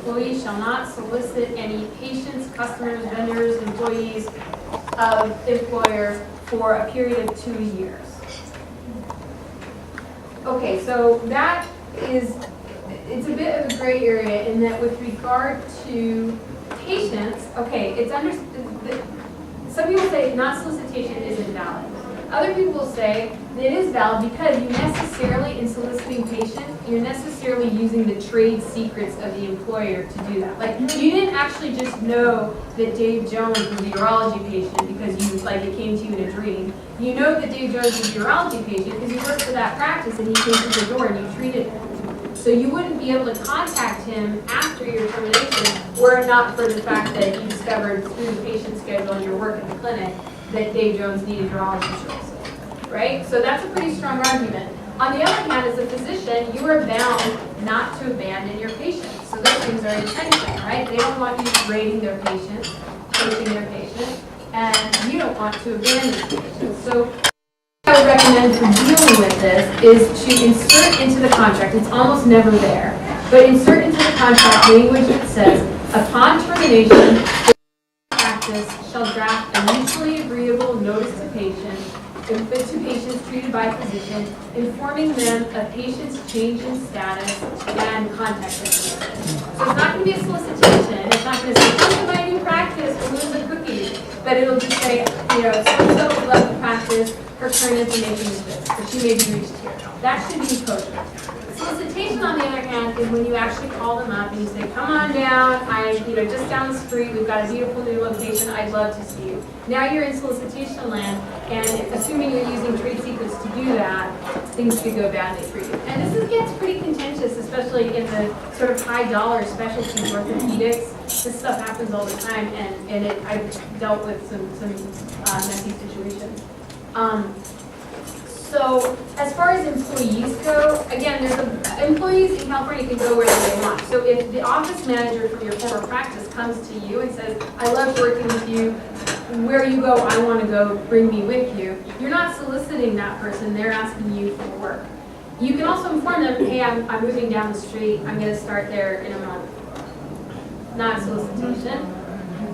employee shall not solicit any patients, customers, vendors, employees of employer for a period of 2 years. Okay, so that is, it's a bit of a gray area in that with regard to patients, okay, it's some people say non-solicitation isn't valid. Other people will say that it is valid because you necessarily, in soliciting patients, you're necessarily using the trade secrets of the employer to do that. Like, you didn't actually just know that Dave Jones was a urology patient because it came to you in a dream. You know that Dave Jones was a urology patient because you worked for that practice and he came through the door and you treated him. So you wouldn't be able to contact him after your termination were it not for the fact that you discovered through the patient schedule and your work at the clinic that Dave Jones needed urology services, right? So that's a pretty strong argument. On the other hand, as a physician, you are bound not to abandon your patients. So those things are intentional, right? They don't want you rating their patients, coaching their patients, and you don't want to abandon your patients. So what I would recommend for dealing with this is to insert into the contract, it's almost never there, but insert into the contract language that says, upon termination, the practice shall draft a mutually agreeable notice to patients treated by physician, informing them of patients' change in status and contact information. So it's not going to be a solicitation. It's not going to say, come to my new practice, remove the cookies. But it'll just say, so-and-so left the practice, her current information is this, but she may be reached here. That should be kosher. Solicitation, on the other hand, is when you actually call them up and you say, come on down, just down the street, we've got a beautiful new location, I'd love to see you. Now you're in solicitation land, and assuming you're using trade secrets to do that, things could go badly for you. And this gets pretty contentious, especially in the sort of high dollar specialties, orthopedics. This stuff happens all the time, and I've dealt with some messy situations. So as far as employees go, again, employees in California can go wherever they want. So if the office manager from your former practice comes to you and says, I love working with you, where you go, I want to go, bring me with you, you're not soliciting that person, they're asking you for work. You can also inform them, hey, I'm moving down the street, I'm going to start there in a month. Not solicitation.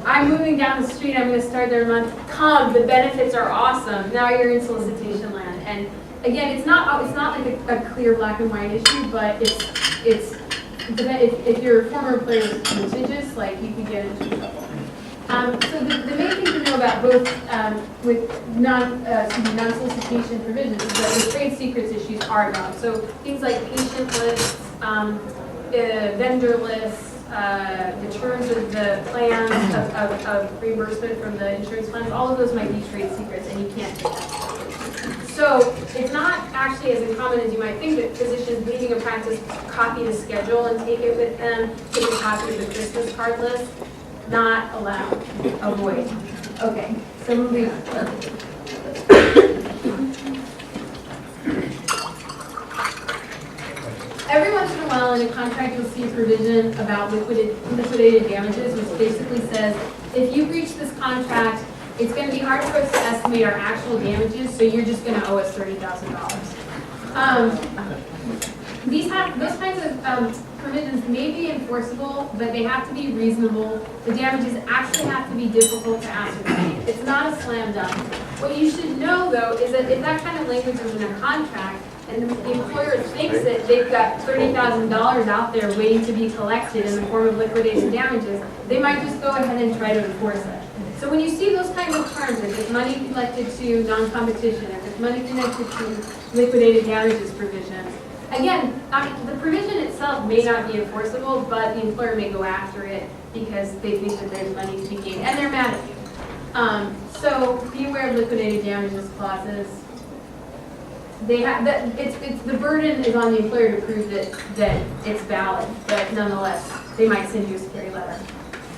I'm moving down the street, I'm going to start there in a month. Come, the benefits are awesome. Now you're in solicitation land. And again, it's not like a clear black and white issue, but if your former employer is litigious, like you could get into trouble. So the main thing to know about both with non-solicitation provisions is that the trade secrets issues are known. So things like patient lists, vendor lists, the terms of the plans of reimbursement from the insurance funds, all of those might be trade secrets, and you can't do that. So it's not actually as uncommon as you might think that physicians leaving a practice copy the schedule and take it with them, take a copy of the Christmas card list. Not allowed. Avoid. Okay, so moving on. Every once in a while in a contract you'll see a provision about liquidated damages, which basically says if you breach this contract, it's going to be hard for us to estimate our actual damages, so you're just going to owe us $30,000. Those kinds of provisions may be enforceable, but they have to be reasonable. The damages actually have to be difficult to ascertain. It's not a slam dunk. What you should know, though, is that if that kind of language is in a contract, and the employer thinks that they've got $30,000 out there waiting to be collected in the form of liquidated damages, they might just go ahead and try to enforce it. So when you see those kinds of terms, if it's money connected to non-competition, if it's money connected to liquidated damages provisions, again, the provision itself may not be enforceable, but the employer may go after it because they think that there's money to be gained, and they're mad at you. So be aware of liquidated damages clauses. They have the burden is on the employer to prove that it's valid, but nonetheless, they might send you a scary letter.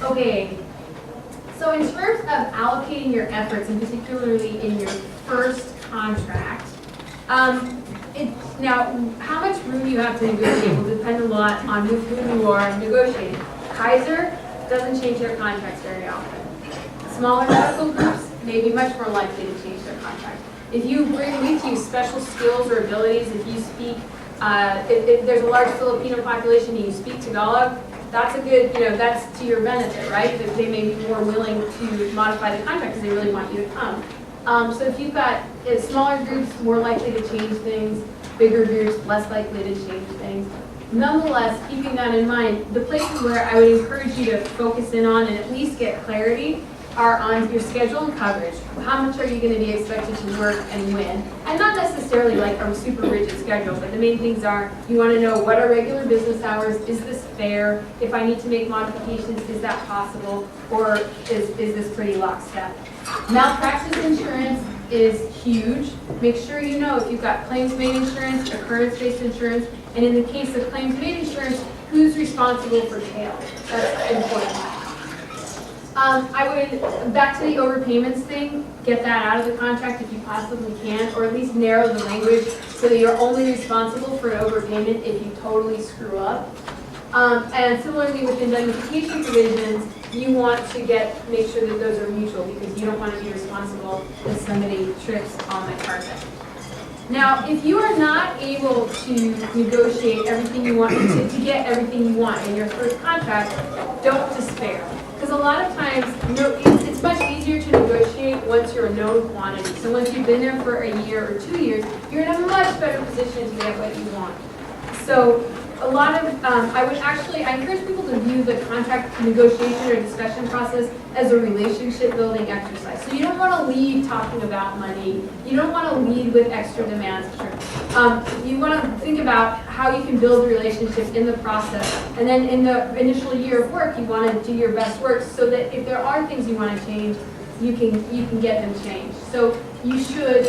Okay. So in terms of allocating your efforts, and particularly in your first contract, now how much room you have to negotiate will depend a lot on with whom you are negotiating. Kaiser doesn't change their contracts very often. Smaller medical groups may be much more likely to change their contract. If you bring with you special skills or abilities, if you speak, if there's a large Filipino population and you speak Tagalog, that's a good, that's to your benefit, right? That they may be more willing to modify the contract because they really want you to come. So if you've got smaller groups, more likely to change things, bigger groups, less likely to change things. Nonetheless, keeping that in mind, the places where I would encourage you to focus in on and at least get clarity are on your schedule and coverage. How much are you going to be expected to work and when? And not necessarily like a super rigid schedule, but the main things are you want to know what are regular business hours, is this fair? If I need to make modifications, is that possible? Or is this pretty lockstep? Malpractice insurance is huge. Make sure you know if you've got claims-made insurance, occurrence-based insurance, and in the case of claims-made insurance, who's responsible for tail? That's important. I would, back to the overpayments thing, get that out of the contract if you possibly can, or at least narrow the language so that you're only responsible for an overpayment if you totally screw up. And similarly with indemnification provisions, you want to make sure that those are mutual because you don't want to be responsible if somebody trips on the carpet. Now, if you are not able to negotiate everything you want, to get everything you want in your first contract, don't despair. Because a lot of times, it's much easier to negotiate once you're a known quantity. So once you've been there for a year or 2 years, you're in a much better position to get what you want. So a lot of, I encourage people to view the contract negotiation or discussion process as a relationship building exercise. So you don't want to lead talking about money. You don't want to lead with extra demands. You want to think about how you can build a relationship in the process. And then in the initial year of work, you want to do your best work so that if there are things you want to change, you can get them changed. So you should,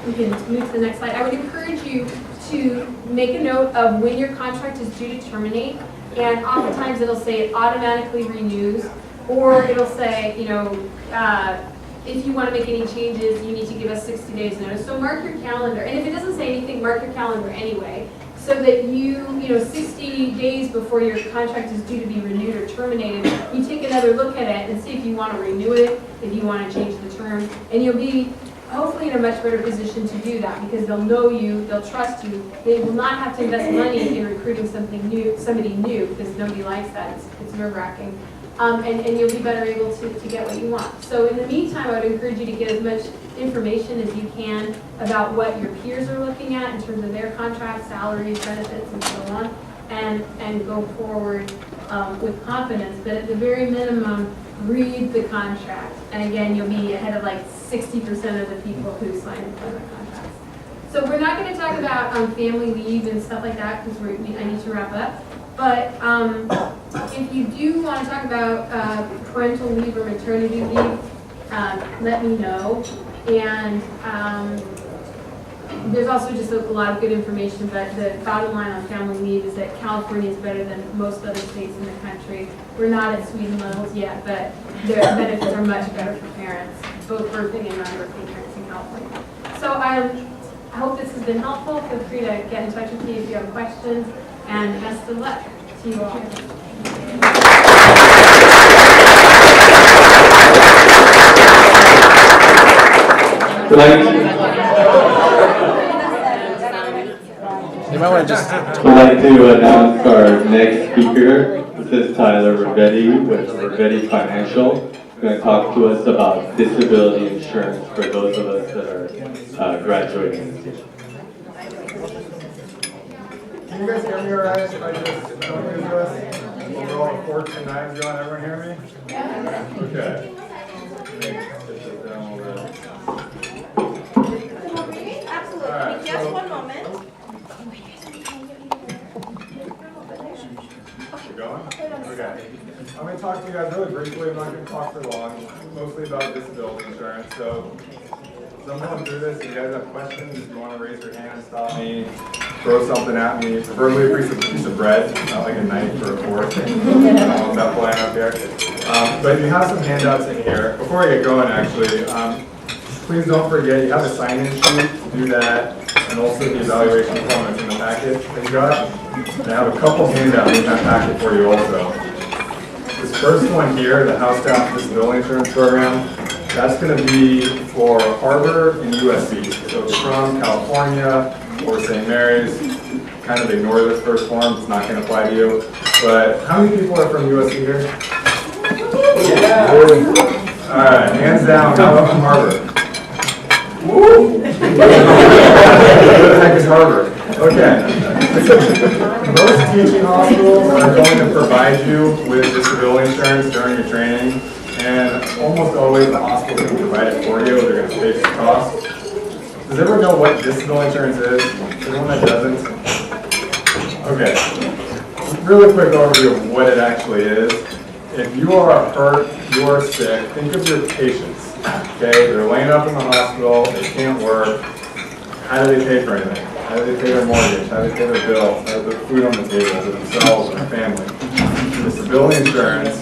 we can move to the next slide. I would encourage you to make a note of when your contract is due to terminate, and oftentimes it'll say it automatically renews, or it'll say, if you want to make any changes, you need to give us 60 days notice. So mark your calendar, and if it doesn't say anything, mark your calendar anyway, so that you 60 days before your contract is due to be renewed or terminated, you take another look at it and see if you want to renew it, if you want to change the term, and you'll be hopefully in a much better position to do that because they'll know you, they'll trust you. They will not have to invest money in recruiting somebody new because nobody likes that. It's nerve-wracking. And you'll be better able to get what you want. So in the meantime, I would encourage you to get as much information as you can about what your peers are looking at in terms of their contracts, salaries, benefits, and so on, and go forward with confidence. But at the very minimum, read the contract. And again, you'll be ahead of like 60% of the people who sign employment contracts. So we're not going to talk about family leave and stuff like that because I need to wrap up. But if you do want to talk about parental leave or maternity leave, let me know. And there's also just a lot of good information, but the bottom line on family leave is that California is better than most other states in the country. We're not at Sweden levels yet, but their benefits are much better for parents, both birthing and non-birthing parents in California. So I hope this has been helpful. Feel free to get in touch with me if you have questions, and best of luck to you all. I'd like to announce our next speaker. This is Tyler L.Rivetti with Rivetti Financial. He's going to talk to us about disability insurance for those of us that are graduating this year. Can you guys hear me all right? If I just don't use this? We're all forks and knives going. Everyone hear me? Yeah. Okay. Absolutely. Right, Just one moment. We're going? Okay. I'm going to talk to you guys really briefly. I'm not going to talk for long. Mostly about disability insurance. So as I'm going through this, if you guys have questions, if you want to raise your hand, stop me, throw something at me, preferably a piece of bread, not like a knife or a fork. That flying up here. But you have some handouts in here. Before I get going, actually, please don't forget you have a sign-in sheet to do that, and also the evaluation form that's in the packet that you got. And I have a couple handouts in that packet for you also. This first one here, the House Staff Disability Insurance Program, that's going to be for Harvard and USC. So if you're from California or St. Mary's, kind of ignore this first form, it's not gonna apply to you. But how many people are from USC here? Yeah. All right, hands down, how about from Harvard? Woo! What the heck is Harvard? Okay. Most teaching hospitals are going to provide you with disability insurance during your training, and almost always the hospital can provide it for you. They're going to pay the cost. Does everyone know what disability insurance is? Anyone that doesn't? Okay. Really quick overview of what it actually is. If you are hurt, you are sick, think of your patients. Okay, they're laying up in the hospital, they can't work. How do they pay for anything? How do they pay their mortgage? How do they pay their bills? How do they put food on the table for themselves and their family? Disability insurance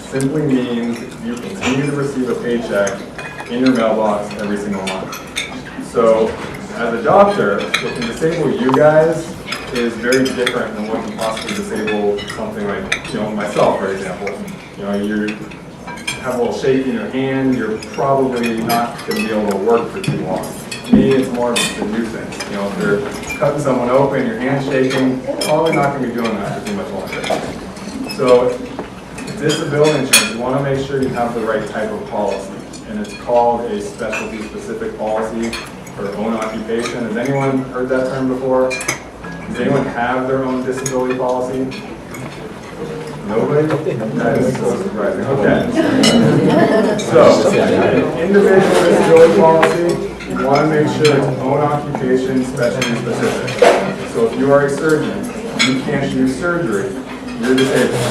simply means you continue to receive a paycheck in your mailbox every single month. So, as a doctor, what can disable you guys is very different than what can possibly disable something like, myself, for example. You have a little shake in your hand, you're probably not going to be able to work for too long. Me, it's more of a nuisance. If you're cutting someone open, your hand's shaking, probably not going to be doing that for too much longer. So, disability insurance, you want to make sure you have the right type of policy. And it's called a specialty-specific policy for own occupation. Has anyone heard that term before? Does anyone have their own disability policy? Nobody? That is so surprising. Okay. So, individual disability policy, you want to make sure it's own occupation, specialty specific. So if you are a surgeon, you can't do surgery, you're disabled.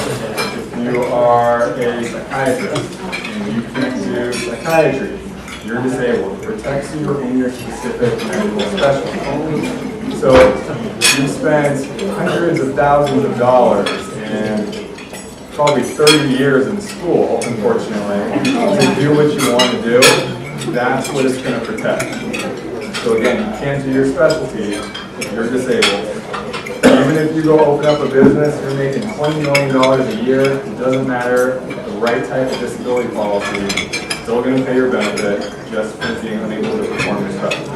If you are a psychiatrist and you can't do psychiatry, you're disabled. It protects you in your specific medical specialty. So you spent hundreds of thousands of dollars and probably 30 years in school, unfortunately, to do what you want to do. That's what it's going to protect. So again, you can't do your specialty if you're disabled. Even if you go open up a business, you're making $20 million a year, it doesn't matter. The right type of disability policy is still going to pay your benefit just for being unable to perform your specialty.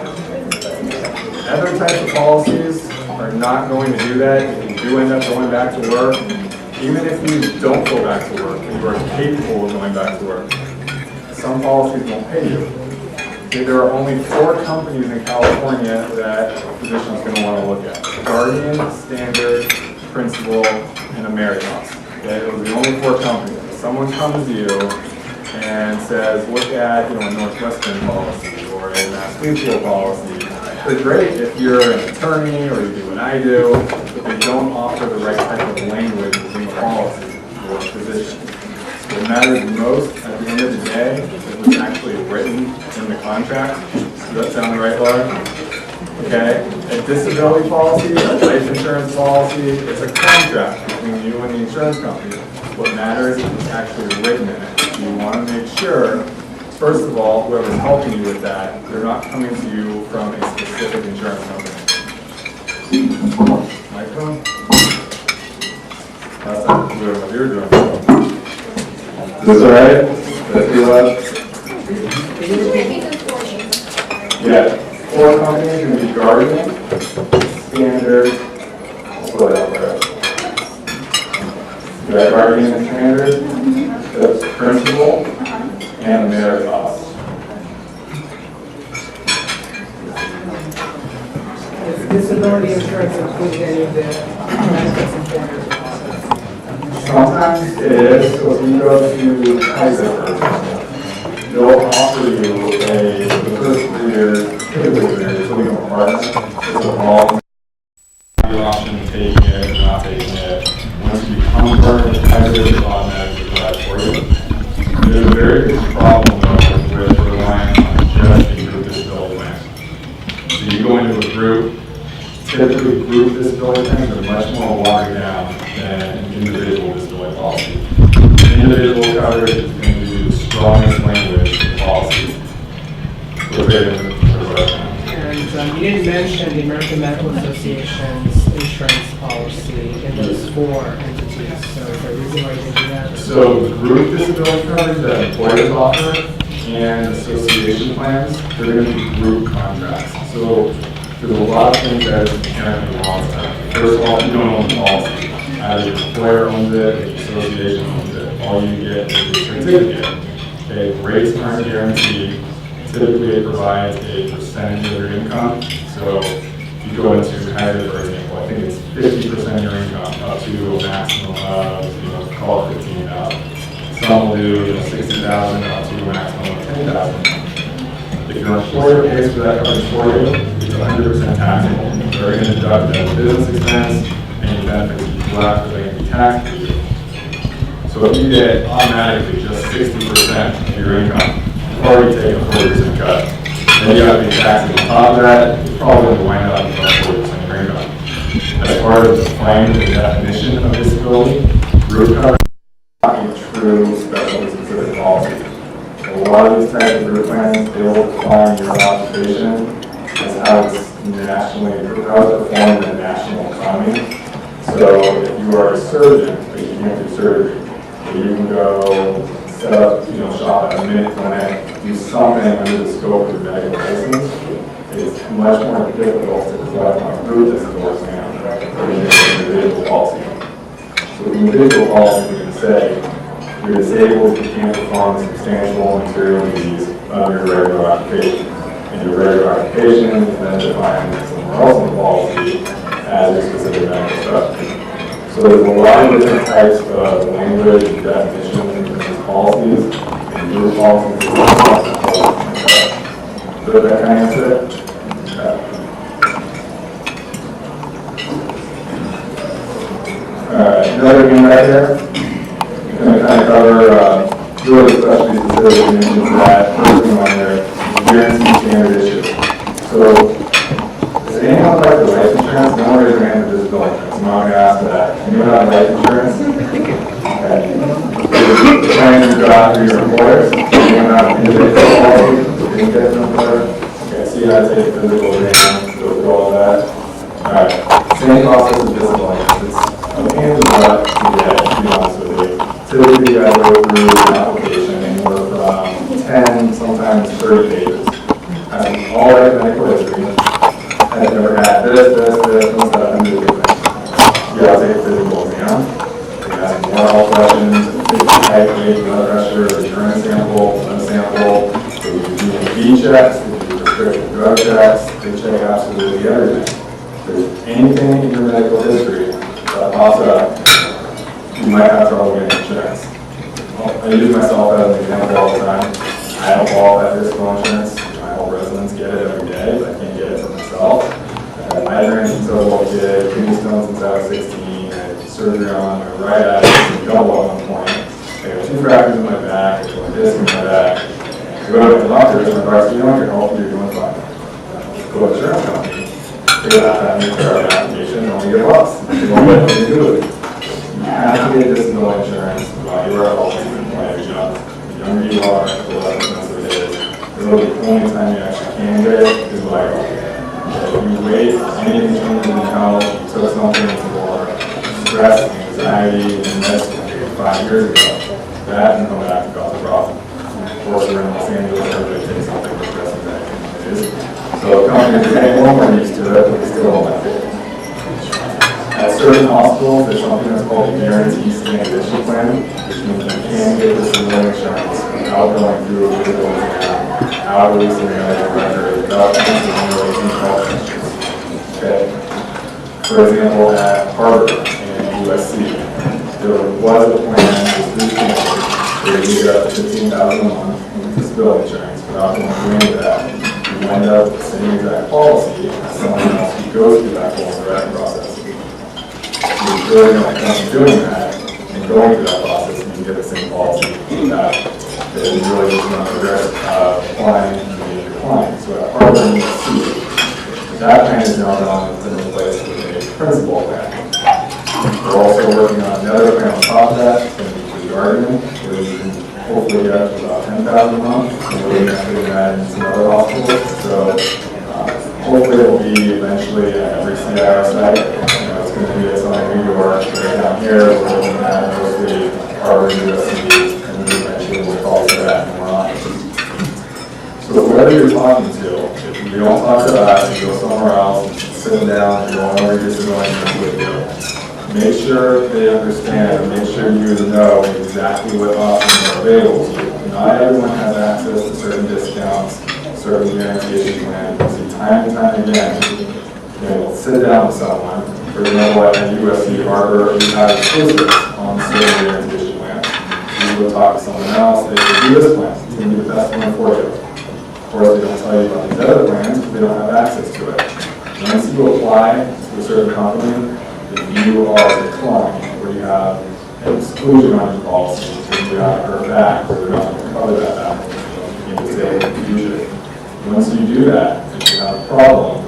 Other types of policies are not going to do that. If you do end up going back to work, even if you don't go back to work, and you are capable of going back to work, some policies won't pay you. Okay, there are only 4 companies in California that a physician is going to want to look at. Guardian, Standard, Principal, and Ameritas. Okay, those are the only 4 companies. If someone comes to you and says, look at a Northwestern policy or a Mass Mutual policy, they're great if you're an attorney or you do what I do, but they don't offer the right type of language in the policy for physicians. What matters most at the end of the day is what's actually written in the contract. Does that sound right, Laura? Okay. A disability policy, a life insurance policy, it's a contract between you and the insurance company. What matters is what's actually written in it. You want to make sure, first of all, whoever's helping you with that, they're not coming to you from a specific insurance company. Microphone? That's not doing what you're doing. Is this all right? Does feel up? Could you repeat those 4 names? Yeah. 4 companies can be Guardian, Standard, whatever. You got Guardian and Standard, that's Principal, and Ameritas. Does disability insurance include any of the benefits and standards? Sometimes it is, so if you go to Kaiser, they'll offer you the first 3 years, typically 3 years, so we can partner. It's a long option of taking it or not taking it. Once you become part of Kaiser, it's automatically provide for you. There's a very big problem though with relying on just a group disability plan. So you go into a group, typically group disability plans are much more watered down than an individual disability policy. Individual coverage is going to be the strongest language in the policy. And you didn't mention the American Medical Association's insurance policy in those 4 entities, so is there a reason why you didn't do that? So group disability coverage that employers offer and association plans, they're going to be group contracts. So There's a lot of things that is inherently wrong with that. First of all, you don't own the policy. Either your employer owns it, or your association owns it. All you get is a certificate. Okay, rates aren't guaranteed. Typically, it provides a percentage of your income. So if you go into Kaiser, for example, I think it's 50% of your income up to a maximum of, call it 15,000. Some will do 60,000 up to a maximum of 10,000. If your employer pays for that coverage for you, it's 100% taxable. They're going to deduct that business expense, any benefits you collect, they're going to be taxed for you. So if you get automatically just 60% of your income, you've already taken a 40% cut. Then you have to be taxed on top of that, you're probably going to wind up with about 40% of your income. As part of the claim and definition of disability, group coverage is not a true specialty specific policy. A lot of these types of group plans, they will define your occupation as how it's performed in the national economy. So if you are a surgeon, but you can't do surgery, but you can go set up, shop at a minute clinic, do something under the scope of your medical license, it's much more difficult to collect on a group disability exam than an individual policy. So the individual policy, we can say, you're disabled if you can't perform substantial material duties under your regular occupation. And your regular occupation is then defined somewhere else in the policy as your specific medical specialty. So there's a lot of different types of language and definitions in these policies, and your policies is so that kind of answer it? Alright, another thing right here. I'm going to kind of cover really specialty specific mentions that first thing on there, guaranteed standard issue. So, does anyone like the life insurance? No one raise their hand for disability insurance. I'm not going to ask for that. Anyone have life insurance? Okay. You're planning your job through your employers? Anyone have individual policy? Didn't get from employer? Okay, so you got to take a physical exam, go through all of that. Alright, same process as disability insurance. It's a pain in the butt to get, to be honest with you. Typically, I go through an application anywhere from 10, sometimes 30 pages. I all right medical history. I've never had this, and stuff, and do things. You gotta take a physical exam. You ask more health questions, height, weight, blood pressure, urine sample, blood sample. So you do B checks, you do prescription drug checks, they check absolutely everything. If there's anything in your medical history that pops up, you might have trouble getting insurance. Well, I use myself as an example all the time. I don't qualify for physical insurance. My whole residents get it every day, but I can't get it for myself. I had migraines since I was a little kid, kidney stones since I was 16, I had surgery on my right eye, double at one point. I got 2 fractures in my back, I got a disc in my back. I go to the doctor, and my doctor says, you're healthy, you're doing fine. Go to the insurance company, figure out how to make an application, and only get lost. They won't let me do it. You have to get disability insurance while you are healthy and while you're young. The younger you are, the less expensive it is. Really, the only time you actually can get it is while you're healthy. If you wait, anything changes in your health, you took something for stress, anxiety, and medicine 5 years ago, that and come back to cause a problem. Of course, we're in Los Angeles, everybody takes something for stress and anxiety. So companies are getting more used to it, but they still don't like it. At certain hospitals, there's something that's called a guaranteed standard issue plan, which means you can get disability insurance without going through a physical exam, without releasing your medical record, without releasing health insurance. Okay. For example, at Harvard and USC, there was a plan with through standard where you get up to $15,000 a month in disability insurance without going through that. You wind up with the same exact policy as someone else who goes through that whole underwriting process. You're really going to come doing that and going through that process and you get the same policy that is really just another risk of applying to your client. So at Harvard and USC, that plan is now done and in place with a principal plan. We're also working on another plan on top of that, it's going to be the argument, where you can hopefully get up to about $10,000 a month, and we're going to do that in some other hospitals. So hopefully it will be eventually at every CIR site. It's going to be at something in New York, right down here, we're looking at mostly Harvard, USC, and then eventually we'll call it that and more on. So whoever you're talking to, if you You don't talk to us, you go somewhere else, sit them down, you don't know where you're going with you. Make sure they understand, make sure you know exactly what options are available to you. Not everyone has access to certain discounts, certain guaranteed plans. You see time and time again, you'll sit down with someone, for example, at USC, Harvard, you have exclusives on certain guaranteed plans. You go talk to someone else, they say, do this plan, it's going to be the best one for you. Of course, they don't tell you about these other plans because they don't have access to it. Once you apply to a certain company, if you are declined, or you have an exclusion on your policy, or you have her back, or they're not going to cover that back, you can say, use it. Once you do that, if you have a problem,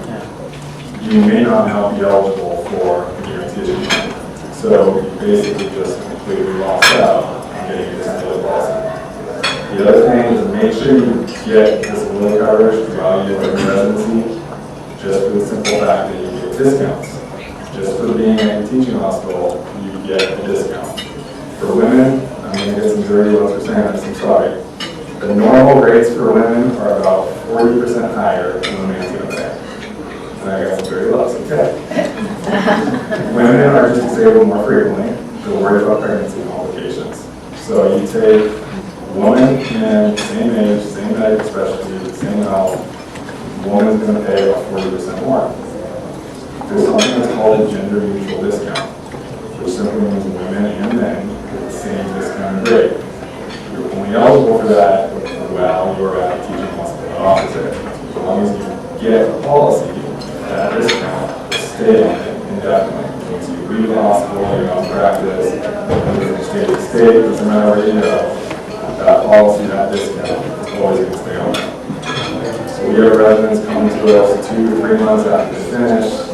you may not now be eligible for a guaranteed plan. So you basically just completely lost out on getting a disability policy. The other thing is make sure you get disability coverage throughout your residency, just for the simple fact that you get discounts. Just for being at a teaching hospital, you get a discount. For women, I'm going to get some very low percentages, I'm sorry. The normal rates for women are about 40% higher than the man's going to pay. And I got some very low, okay. Women are just disabled more frequently. They're worried about pregnancy complications. So you take woman in same age, same medical specialty, same health, woman's going to pay about 40% more. There's something that's called a gender neutral discount, which simply means women and men get the same discounted rate. You're only eligible for that while you're at a teaching hospital opposite. As long as you get a policy, that discount will stay on it indefinitely. Once you leave the hospital, you're on practice, from state to state, doesn't matter where you go, that policy, that discount is always going to stay on it. So we have residents coming to us 2 to 3 months after they finish.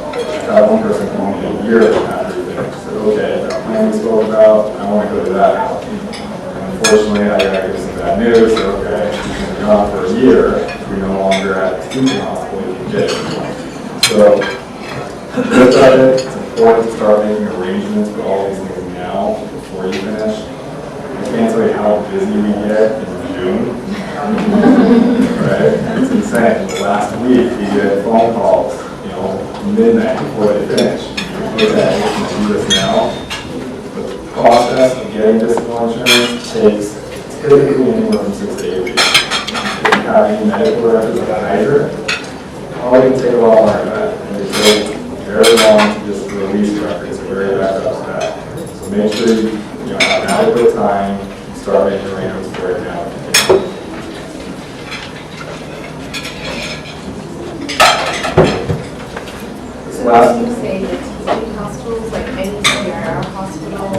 Got one person coming in a year after they finish. Said, okay, that plan we spoke about, I want to go to that now. And unfortunately, I got to give some bad news. So, okay, she's been gone for a year. We're no longer at the teaching hospital. You can get it. So, with that, it's important to start making arrangements for all these things now before you finish. I can't tell you how busy we get in June. Right? It's insane. Last week, we get phone calls, midnight before they finish. Okay, you can do this now. The process of getting disability insurance takes typically anywhere from 6 to 8 weeks. If you have any medical records like a hydrant, probably can take a lot longer than that. And it takes very long to just release records, very back up to that. So make sure you have adequate time to start making arrangements for it now. So when you say the teaching hospitals, like any CIR hospital,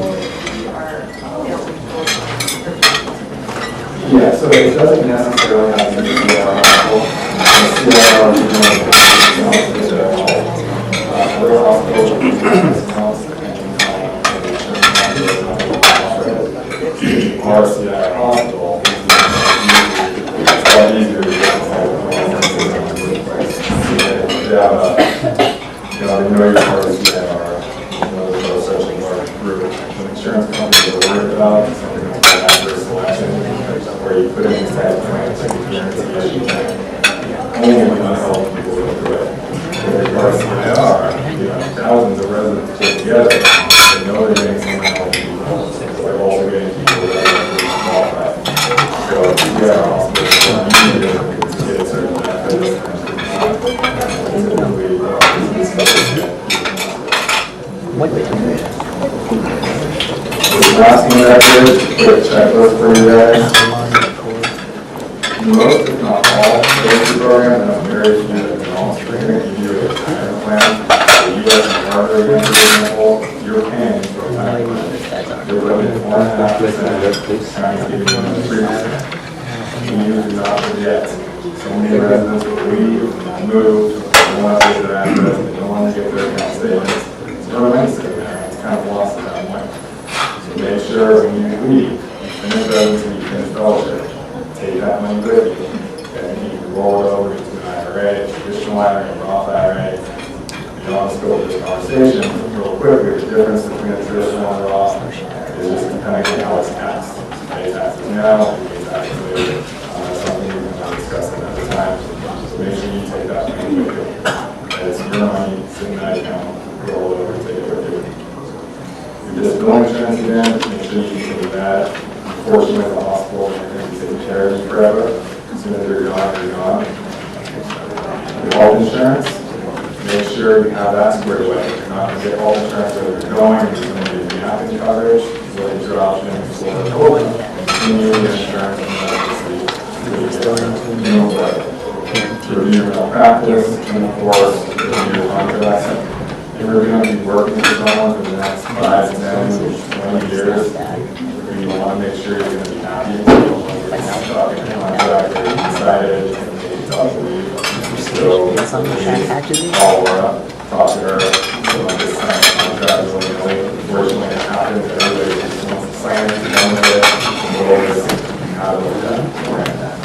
are eligible? Yeah, so it doesn't necessarily have to be a CIR hospital. CIR is other hospitals our CIR hospital it's a lot easier to get they know you're part of CIR, there's such a large group. When insurance companies are worried about something like adverse selection, where you put in these types of plans like a guarantee issue, only unhealthy people go through it. With regard to CIR, thousands of residents get together, they know they're getting some unhealthy people, so they're also getting people that are really qualified. So CIR hospitals are easier to get certain benefits. Last one record, quick checklist for you guys. Most, if not all, safety programs, and very few that can all screen it, give you a retirement plan. The U.S. and Harvard, for example, you're paying for a retirement plan. You're putting 4.5%, trying to give you 3%. You do not forget. So many residents will leave, move, they want to take their address, they don't want to get their account statements. It's no money sitting there. It's kind of lost at that point. So make sure when you leave, finish residency, you finish fellowship, take that money with you. Okay? You can roll it over into an IRA, traditional IRA, Roth IRA. You know, let's go over this conversation real quickly. The difference between a traditional and a Roth is just depending on how it's taxed. You pay taxes now, you pay taxes later. That's something we can discuss another time. So make sure you take that incident, make sure you can that. Unfortunately, the hospital is taking care of you forever. As soon as you're gone, you're gone. The health insurance, make sure you have that squared away. You're not going to get health insurance where you're going, you're going to get reactive coverage, so it's your options for continuing insurance and review malpractice, and of course, review contracts. If you're going to be working with someone for the next 5, 10, 20 years, you want to make sure you're going to be happy. Talking to contract, or excited, and talk to you. So, call Laura, talk to her. So, this kind of contract is really, unfortunately, it happens. Everybody just wants to sign it, done with it, and go over this, and how to look at it.